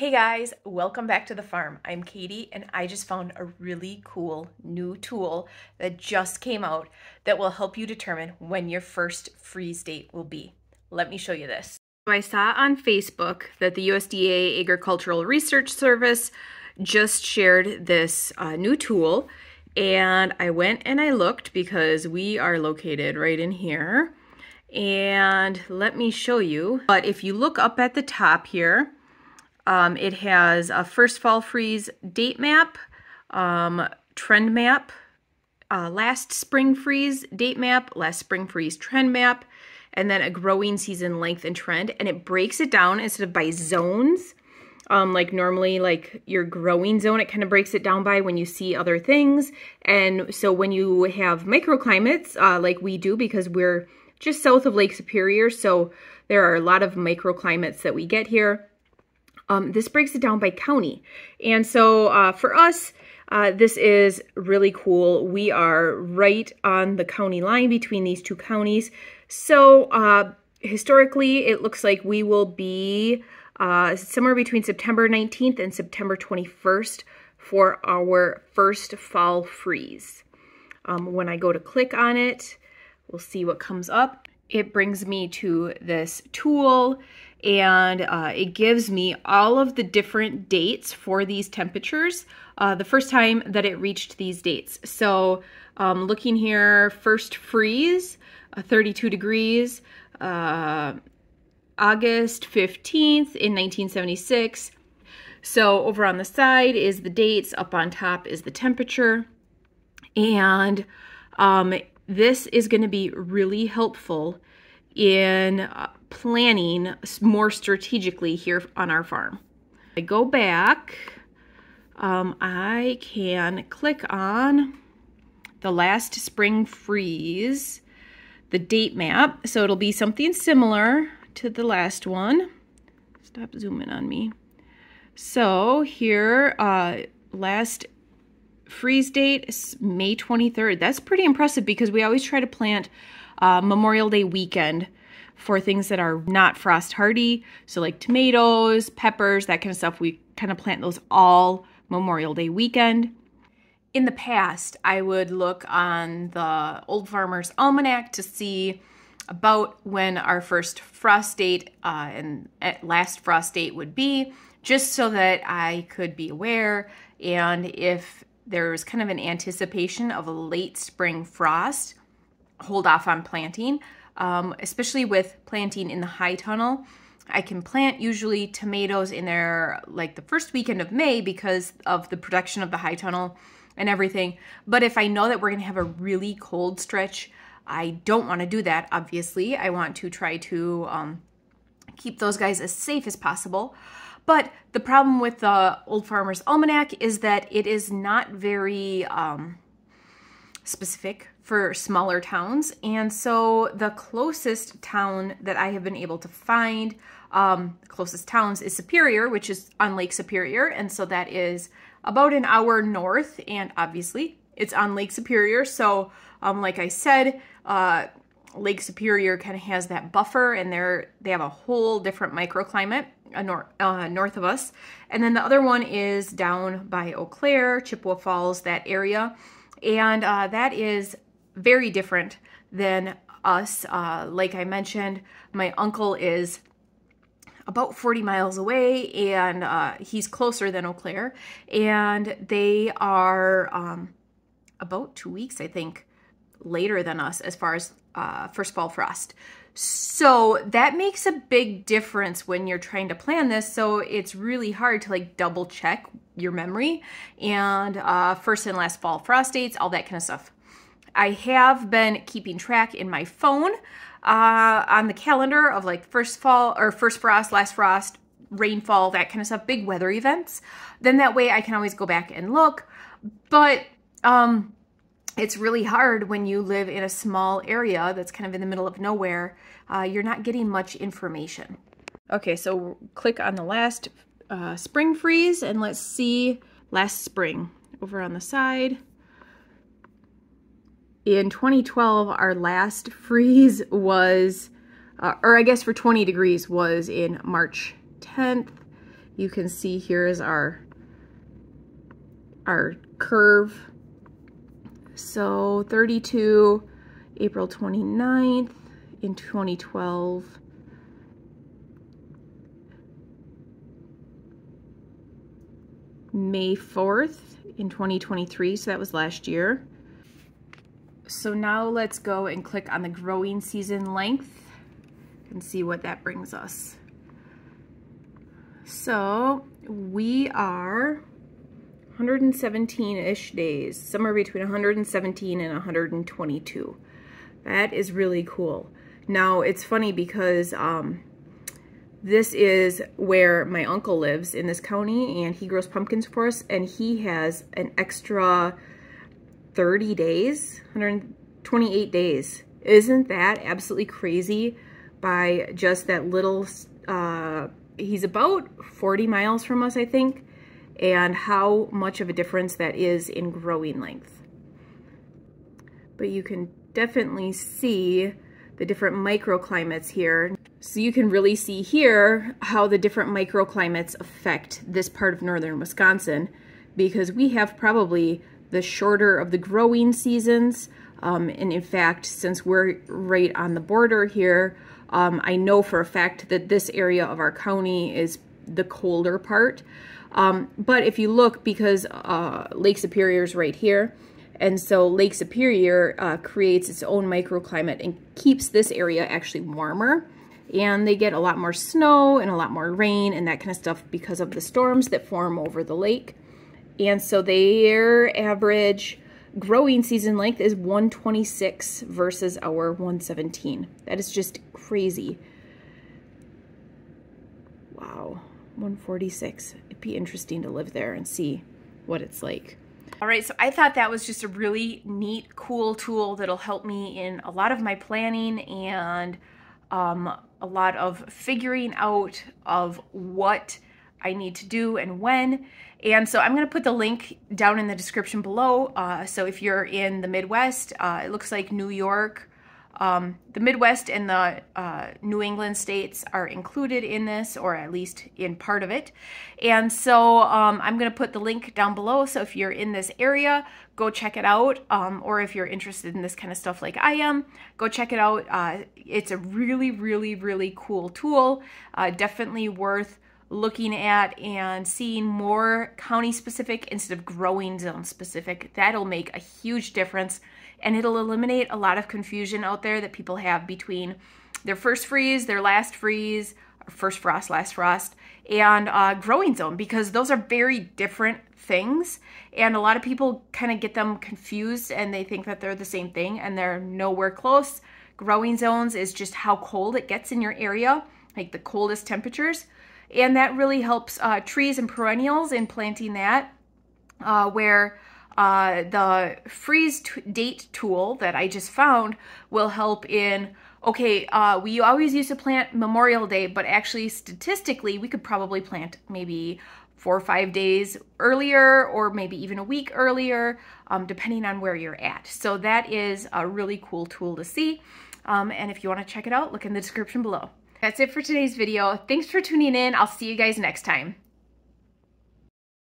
Hey guys, welcome back to the farm. I'm Katie and I just found a really cool new tool that just came out that will help you determine when your first freeze date will be. Let me show you this. So I saw on Facebook that the USDA Agricultural Research Service just shared this new tool, and I went and I looked because we are located right in here, and let me show you. But if you look up at the top here, it has a first fall freeze date map, trend map, last spring freeze date map, last spring freeze trend map, and then a growing season length and trend. And it breaks it down instead of by zones, like normally like your growing zone, it kind of breaks it down by when you see other things. And so when you have microclimates, like we do because we're just south of Lake Superior, so there are a lot of microclimates that we get here. This breaks it down by county. And so for us, this is really cool. We are right on the county line between these two counties. So historically, it looks like we will be somewhere between September 19th and September 21st for our first fall freeze. When I go to click on it, we'll see what comes up. It brings me to this tool, and it gives me all of the different dates for these temperatures, the first time that it reached these dates. So looking here, first freeze, 32 degrees, August 15th in 1976. So over on the side is the dates, up on top is the temperature, and this is going to be really helpful in planning more strategically here on our farm. I go back, I can click on the last spring freeze, the date map, so it'll be something similar to the last one. Stop zooming on me. So here, last freeze date is May 23rd. That's pretty impressive because we always try to plant Memorial Day weekend for things that are not frost hardy. So like tomatoes, peppers, that kind of stuff. We kind of plant those all Memorial Day weekend. In the past, I would look on the Old Farmer's Almanac to see about when our first frost date and last frost date would be, just so that I could be aware, and if there's kind of an anticipation of a late spring frost, hold off on planting, especially with planting in the high tunnel. I can plant usually tomatoes in there like the first weekend of May because of the production of the high tunnel and everything. But if I know that we're gonna have a really cold stretch, I don't wanna do that, obviously. I want to try to keep those guys as safe as possible. But the problem with the Old Farmer's Almanac is that it is not very specific for smaller towns. And so the closest town that I have been able to find, closest towns, is Superior, which is on Lake Superior. And so that is about an hour north, and obviously it's on Lake Superior. So like I said, Lake Superior kind of has that buffer, and they have a whole different microclimate north of us. And then the other one is down by Eau Claire, Chippewa Falls, that area. And that is very different than us. Like I mentioned, my uncle is about 40 miles away, and he's closer than Eau Claire. And they are about 2 weeks, I think, later than us as far as first fall frost. So that makes a big difference when you're trying to plan this. So it's really hard to like double check your memory and first and last fall frost dates, all that kind of stuff. I have been keeping track in my phone on the calendar of like first fall or first frost, last frost, rainfall, that kind of stuff, big weather events. Then that way I can always go back and look. But it's really hard when you live in a small area that's kind of in the middle of nowhere. You're not getting much information. Okay, so click on the last spring freeze, and let's see last spring over on the side. In 2012, our last freeze was, or I guess for 20 degrees was in March 10th. you can see here is our curve. So 32, April 29th in 2012. May 4th in 2023, so that was last year. So now let's go and click on the growing season length and see what that brings us. So we are 117-ish days, somewhere between 117 and 122. That is really cool. Now it's funny because this is where my uncle lives in this county, and he grows pumpkins for us, and he has an extra 30 days, 128 days. Isn't that absolutely crazy? By just that little, he's about 40 miles from us, I think, and how much of a difference that is in growing length. But you can definitely see the different microclimates here. So you can really see here how the different microclimates affect this part of northern Wisconsin, because we have probably the shorter of the growing seasons. And in fact, since we're right on the border here, I know for a fact that this area of our county is the colder part. But if you look, because Lake Superior is right here, and so Lake Superior creates its own microclimate and keeps this area actually warmer. And they get a lot more snow and a lot more rain and that kind of stuff because of the storms that form over the lake. And so their average growing season length is 126 versus our 117. That is just crazy. Wow, 146. It'd be interesting to live there and see what it's like. All right, so I thought that was just a really neat, cool tool that'll help me in a lot of my planning and a lot of figuring out of what I need to do and when. And so I'm going to put the link down in the description below. So if you're in the Midwest, it looks like New York, the Midwest and the New England states are included in this, or at least in part of it. And so I'm going to put the link down below. So if you're in this area, go check it out. Or if you're interested in this kind of stuff like I am, go check it out. It's a really, really, really cool tool. Definitely worth looking at and seeing more county specific instead of growing zone specific. That'll make a huge difference, and it'll eliminate a lot of confusion out there that people have between their first freeze, their last freeze, or first frost, last frost, and growing zone, because those are very different things, and a lot of people kind of get them confused and they think that they're the same thing, and they're nowhere close. Growing zones is just how cold it gets in your area, like the coldest temperatures. And that really helps trees and perennials in planting that, where the freeze date tool that I just found will help in, okay, we always used to plant Memorial Day, but actually statistically we could probably plant maybe 4 or 5 days earlier, or maybe even a week earlier, depending on where you're at. So that is a really cool tool to see. And if you want to check it out, look in the description below. That's it for today's video. Thanks for tuning in. I'll see you guys next time.